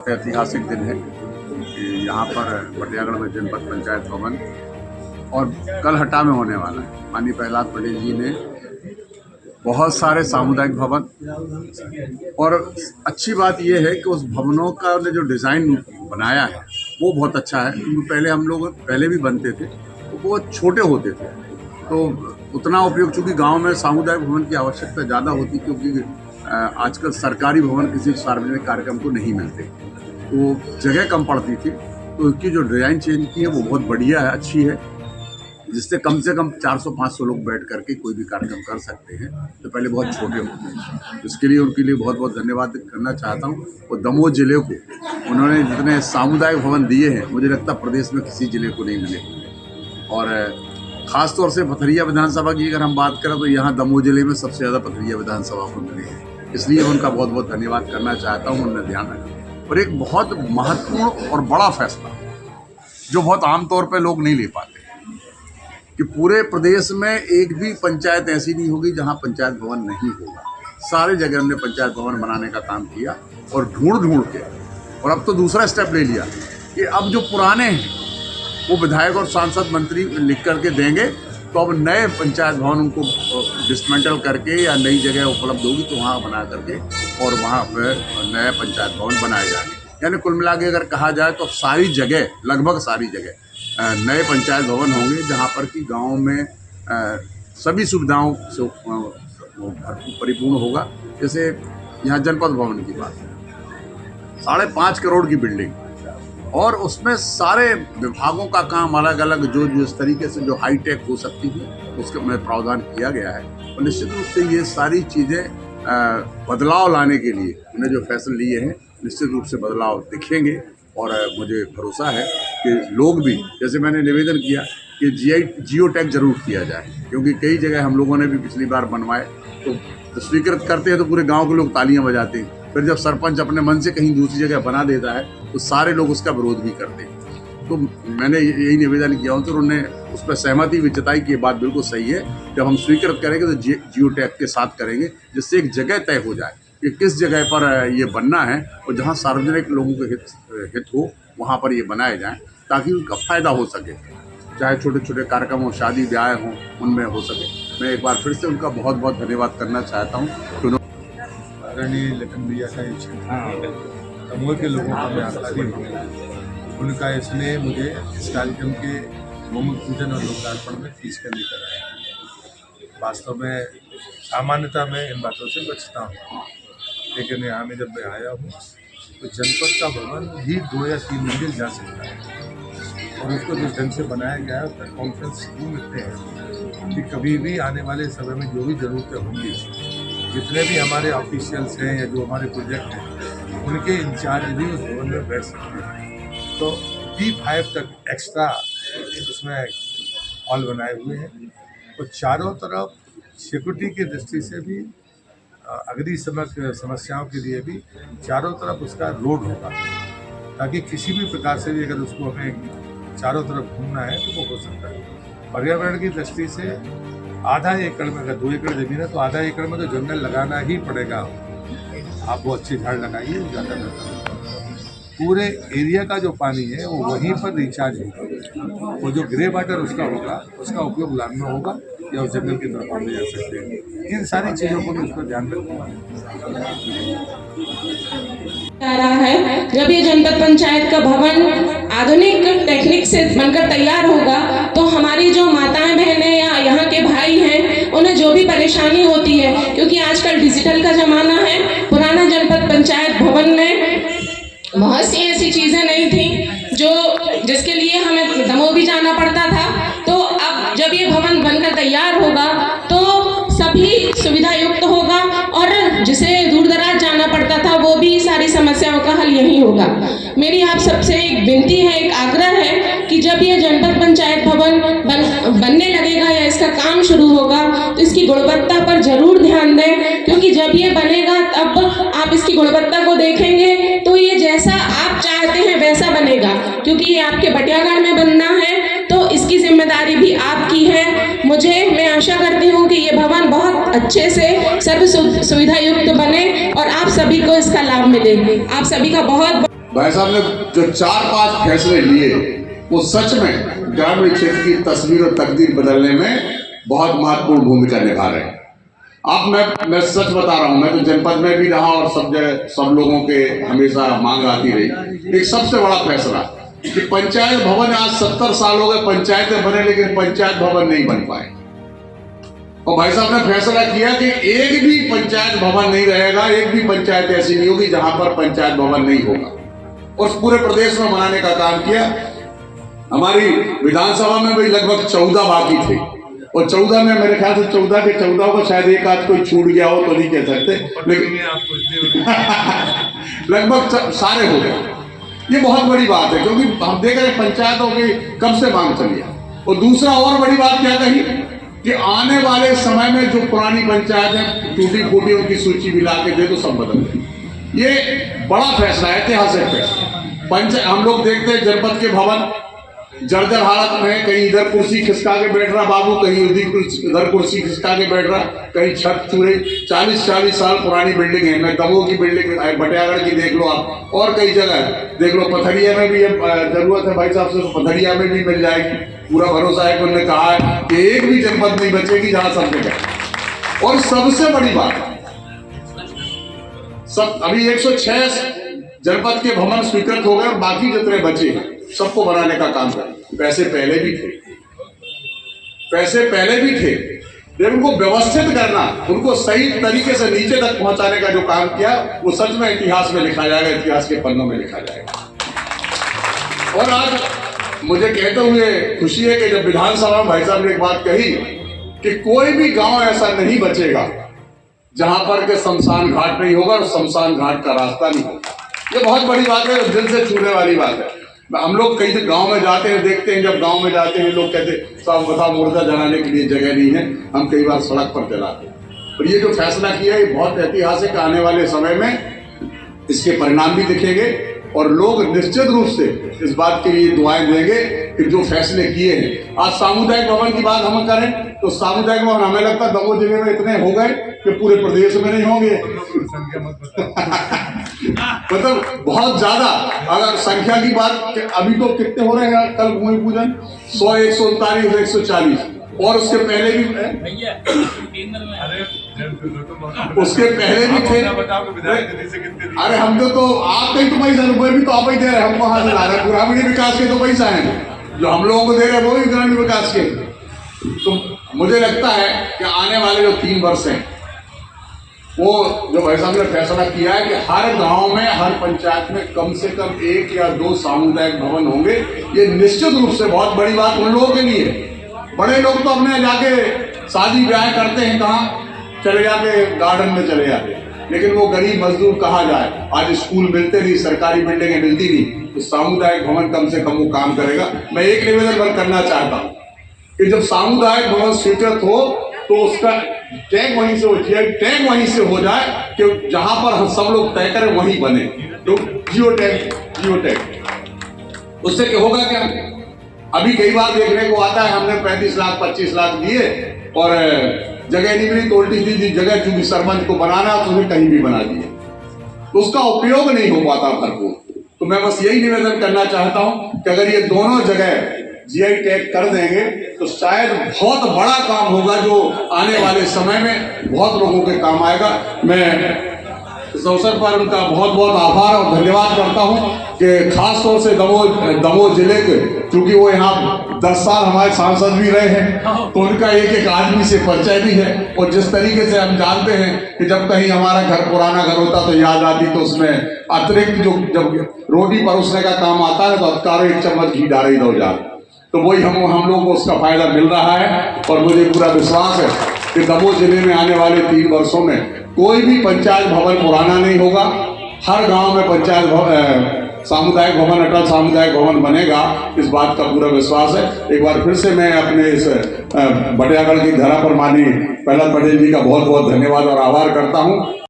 ऐतिहासिक दिन है कि यहाँ पर बटियागढ़ में जनपद पंचायत भवन और कलहटा में होने वाला है। माननीय प्रहलाद पटेल जी ने बहुत सारे सामुदायिक भवन, और अच्छी बात यह है कि उस भवनों का जो डिज़ाइन बनाया है वो बहुत अच्छा है। क्योंकि पहले हम लोग पहले भी बनते थे तो बहुत छोटे होते थे, तो उतना उपयोग, चूँकि गांव में सामुदायिक भवन की आवश्यकता ज़्यादा होती, क्योंकि आजकल सरकारी भवन किसी सार्वजनिक कार्यक्रम को नहीं मिलते, तो जगह कम पड़ती थी। तो उसकी जो डिज़ाइन चेंज की है वो बहुत बढ़िया है, अच्छी है, जिससे कम से कम 400-500 लोग बैठ करके कोई भी कार्यक्रम कर सकते हैं। तो पहले बहुत छोटे होते हैं, इसके लिए उनके लिए बहुत बहुत धन्यवाद करना चाहता हूँ। और दमोह जिले को उन्होंने जितने सामुदायिक भवन दिए हैं, मुझे लगता है प्रदेश में किसी जिले को नहीं मिले। और ख़ास तौर से पथरिया विधानसभा की अगर हम बात करें तो यहाँ दमोह जिले में सबसे ज़्यादा पथरिया विधानसभा को मिले हैं, इसलिए उनका बहुत बहुत धन्यवाद करना चाहता हूँ। उन्होंने ध्यान रखा। और एक बहुत महत्वपूर्ण और बड़ा फैसला जो बहुत आमतौर पर लोग नहीं ले पाते कि पूरे प्रदेश में एक भी पंचायत ऐसी नहीं होगी जहाँ पंचायत भवन नहीं होगा। सारे जगह हमने पंचायत भवन बनाने का काम किया और ढूंढ के, और अब तो दूसरा स्टेप ले लिया कि अब जो पुराने हैं वो विधायक और सांसद मंत्री लिख करके देंगे, तो अब नए पंचायत भवन उनको डिसमेंटल करके या नई जगह उपलब्ध होगी तो वहाँ बना करके और वहाँ पर नए पंचायत भवन बनाए जाएंगे। यानी कुल मिला के अगर कहा जाए तो सारी जगह, लगभग सारी जगह नए पंचायत भवन होंगे, जहाँ पर कि गाँव में सभी सुविधाओं से परिपूर्ण होगा। जैसे यहाँ जनपद भवन की बात है, 5.5 करोड़ की बिल्डिंग, और उसमें सारे विभागों का काम अलग अलग, जो इस तरीके से जो हाईटेक हो सकती है उसके में प्रावधान किया गया है। और निश्चित रूप से ये सारी चीज़ें बदलाव लाने के लिए उन्हें जो फैसले लिए हैं, निश्चित रूप से बदलाव दिखेंगे। और मुझे भरोसा है कि लोग भी, जैसे मैंने निवेदन किया कि जियो टैग जरूर किया जाए, क्योंकि कई जगह हम लोगों ने भी पिछली बार बनवाए तो स्वीकृत करते हैं तो पूरे गाँव के लोग तालियाँ बजाते हैं, फिर जब सरपंच अपने मन से कहीं दूसरी जगह बना देता है तो सारे लोग उसका विरोध भी करते हैं। तो मैंने यही निवेदन किया हूँ, तो उन्होंने उस पर सहमति भी जताई कि ये बात बिल्कुल सही है। जब हम स्वीकृत करेंगे तो जियो टैग के साथ करेंगे, जिससे एक जगह तय हो जाए कि किस जगह पर ये बनना है, और जहाँ सार्वजनिक लोगों के हित हो वहाँ पर ये बनाए जाएँ, ताकि उनका फ़ायदा हो सके। चाहे छोटे छोटे कार्यक्रम हो, शादी ब्याह हों, उनमें हो सके। मैं एक बार फिर से उनका बहुत बहुत धन्यवाद करना चाहता हूँ। आदरणीय लखन भैया का ये क्षेत्र दमोह के लोगों का मैं आभारी हूँ। उनका इसने मुझे इस कार्यक्रम के भूमि पूजन और लोकार्पण में खींच कर लेकर आया। वास्तव में सामान्यतः मैं इन बातों से बचता हूँ, लेकिन यहाँ में जब मैं आया हूँ तो जनपद का भवन ही 2 या 3 मंजिल जा सकता है, और उसको जिस ढंग से बनाया गया है उसका कॉन्फ्रेंस रूम इतने हैं कि कभी भी आने वाले समय में जो भी ज़रूरतें होंगी, जितने भी हमारे ऑफिशियल्स हैं या जो हमारे प्रोजेक्ट हैं, उनके इंचार्ज भी उस भवन में बैठ सकते हैं। तो D5 तक एक्स्ट्रा उसमें हॉल बनाए हुए हैं, और चारों तरफ सिक्योरिटी की दृष्टि से भी, अग्नि समस्याओं के लिए भी चारों तरफ उसका रोड होगा, ताकि किसी भी प्रकार से भी अगर उसको हमें चारों तरफ घूमना है तो वो हो सकता है। पर्यावरण की दृष्टि से आधा एकड़ में, अगर 2 एकड़ ज़मीन है तो आधा एकड़ में तो जंगल लगाना ही पड़ेगा। आप वो अच्छे झाड़ लगाइए, ज़्यादा बेहतर। पूरे एरिया का जो पानी है वो वहीं पर रिचार्ज होगा, वो जो ग्रे वाटर उसका होगा, उसका उपयोग लाभ में होगा या उस जंगल की तरफ हम ले जा सकते हैं। इन सारी चीज़ों को भी उसको ध्यान रखना है। जब ये जनपद पंचायत का भवन आधुनिक टेक्निक से बनकर तैयार होगा तो हमारी जो माताएं बहनें या यहाँ के भाई हैं, उन्हें जो भी परेशानी होती है, क्योंकि आजकल डिजिटल का ज़माना है, पुराना जनपद पंचायत भवन में बहुत सी ऐसी चीज़ें नहीं थी जिसके लिए हमें दमोह भी जाना पड़ता था। तो अब जब ये भवन बनकर तैयार होगा तो सभी सुविधा युक्त होगा, और जिसे दूर दराज जाना पड़ता था वो भी सारी समस्याओं का हल यही होगा। मेरी आप सबसे एक विनती है, एक आग्रह है कि जब ये जनपद पंचायत भवन बनने लगेगा या इसका काम शुरू होगा तो इसकी गुणवत्ता पर जरूर ध्यान दें, क्योंकि जब ये बनेगा तब आप इसकी गुणवत्ता को देखेंगे तो ये जैसा आप चाहते हैं वैसा बनेगा, क्योंकि ये आपके बटियागढ़ में बनना है तो इसकी जिम्मेदारी भी आपकी है। मैं आशा करती हूँ कि ये भवन बहुत अच्छे से सर्व सुविधा युक्त बने और आप सभी को इसका लाभ मिले। आप सभी का बहुत भाई साहब ने जो 4-5 फैसले लिए वो सच में ग्रामीण क्षेत्र की तस्वीर और तकदीर बदलने में बहुत महत्वपूर्ण भूमिका निभा रहे हैं। अब मैं सच बता रहा हूं, मैं तो जनपद में भी रहा और सब लोगों के हमेशा मांग आती रही। एक सबसे बड़ा फैसला कि पंचायत भवन, आज 70 साल हो गए पंचायतें बने लेकिन पंचायत भवन नहीं बन पाए। और भाई साहब ने फैसला किया कि एक भी पंचायत भवन नहीं रहेगा, एक भी पंचायत ऐसी नहीं होगी जहां पर पंचायत भवन नहीं होगा, और पूरे प्रदेश में बनाने का काम किया। हमारी विधानसभा में भी लगभग 14 बाकी थे, और 14 में मेरे ख्याल से 14 के 14 को शायद एक आध कोई छूट गया हो तो नहीं कह सकते, लेकिन लगभग सारे हो गए। ये बहुत बड़ी बात है, क्योंकि हम देख रहे हैं पंचायतों की कब से मांग चली है। और दूसरा और बड़ी बात क्या कही कि आने वाले समय में जो पुरानी पंचायतें टूटी फूटी उनकी सूची भी ला के दे तो सब बदल गए। ये बड़ा फैसला है, ऐतिहासिक फैसला। हम लोग देखते हैं जनपद के भवन जर्जर हालत में, कहीं इधर कुर्सी खिसका के बैठ रहा बाबू, कहीं इधर कुर्सी खिसका के बैठ रहा, कहीं छत चूरे। 40-40 साल पुरानी बिल्डिंग है। मैं दमोह की बिल्डिंग, बटियागढ़ की देख लो आप, और कई जगह देख लो। पथरिया में भी जरूरत है भाई साहब से, तो पथरिया में भी मिल जाएगी। पूरा भरोसा है कि उन्होंने कहा है कि एक भी जनपद नहीं बचेगी जहां सब जगह। और सबसे बड़ी बात, सब अभी 106 जनपद के भवन स्वीकृत हो गए और बाकी जितने बचे हैं सबको बनाने का काम करें। पैसे पहले भी थे, लेकिन उनको व्यवस्थित करना, उनको सही तरीके से नीचे तक पहुंचाने का जो काम किया वो सच में इतिहास में लिखा जाएगा, इतिहास के पन्नों में लिखा जाएगा। और आज मुझे कहते हुए खुशी है कि जब विधानसभा में भाई साहब ने एक बात कही कि कोई भी गांव ऐसा नहीं बचेगा जहां पर के शमशान घाट नहीं होगा और शमशान घाट का रास्ता नहीं होगा। ये बहुत बड़ी बात है, दिल से छूने वाली बात है। हम लोग कई गांव में जाते हैं, देखते हैं, जब गांव में जाते हैं लोग कहते साहब बताओ मुर्दा जलाने के लिए जगह नहीं है, हम कई बार सड़क पर जलाते हैं। और ये जो फैसला किया ये बहुत ऐतिहासिक, आने वाले समय में इसके परिणाम भी दिखेंगे और लोग निश्चित रूप से इस बात के लिए दुआएं देंगे कि जो फैसले किए हैं। आज सामुदायिक भवन की बात हम करें तो सामुदायिक भवन हमें लगता है दमोह जिले में इतने हो गए कि पूरे प्रदेश में नहीं होंगे। मतलब बहुत ज्यादा, अगर संख्या की बात, अभी तो कितने हो रहे हैं कल भूमि पूजन, 100, 139, 140, और उसके पहले भी थे। अरे हम तो आप कहीं तो पैसा भी तो आप ही दे रहे हैं, हम वहां से ला रहे हैं। ग्रामीण विकास के तो पैसा है जो हम लोगों को दे रहे हैं, वो भी ग्रामीण विकास के। तो मुझे लगता है कि आने वाले जो 3 वर्ष हैं, वो जो भाई साहब ने फैसला किया है कि हर गांव में, हर पंचायत में कम से कम 1 या 2 सामुदायिक भवन होंगे। ये निश्चित रूप से बहुत बड़ी बात उन लोगों के लिए। बड़े लोग तो अपने जाके शादी ब्याह करते हैं, कहाँ चले जाके गार्डन में चले जाते हैं, लेकिन वो गरीब मजदूर कहाँ जाए। आज स्कूल मिलते नहीं, सरकारी बिल्डिंगें मिलती नहीं, तो सामुदायिक भवन कम से कम वो काम करेगा। मैं एक निवेदन करना चाहता हूँ कि जब सामुदायिक भवन स्वीकृत हो तो उसका टैग वहीं से हो जाए, टैग वहीं से हो जाए कि जहां पर हम सब लोग तय करें वहीं बने। तो जियो टैग उससे क्या होगा? क्या अभी कई बार देखने को आता है हमने 35 लाख 25 लाख दिए और जगह नहीं मिली तो उल्टी सीधी जगह चूंकि सरपंच को बनाना तो उन्हें कहीं भी बना दिए, तो उसका उपयोग नहीं हो पाता भरपूर। तो मैं बस यही निवेदन करना चाहता हूं कि अगर ये दोनों जगह जीआई टैग कर देंगे तो शायद बहुत बड़ा काम होगा जो आने वाले समय में बहुत लोगों के काम आएगा। मैं इस अवसर पर उनका बहुत बहुत आभार और धन्यवाद करता हूं कि खास तौर से दमोह जिले के, क्योंकि वो यहाँ 10 साल हमारे सांसद भी रहे हैं, तो उनका एक आदमी से परिचय भी है। और जिस तरीके से हम जानते हैं कि जब कहीं हमारा घर पुराना घर होता तो याद आती, तो उसमें अतिरिक्त जो जब रोटी परोसने का काम आता है तो अधिकारों 1 चम्मच घी डाल ही दो जाए, तो वही हम लोगों को उसका फायदा मिल रहा है। और मुझे पूरा विश्वास है कि दमोह जिले में आने वाले 3 वर्षों में कोई भी पंचायत भवन पुराना नहीं होगा। हर गांव में पंचायत सामुदायिक भवन, अटल सामुदायिक भवन बनेगा, इस बात का पूरा विश्वास है। एक बार फिर से मैं अपने इस बटियागढ़ की धरा पर माननीय प्रहलाद पटेल जी का बहुत बहुत धन्यवाद और आभार करता हूं।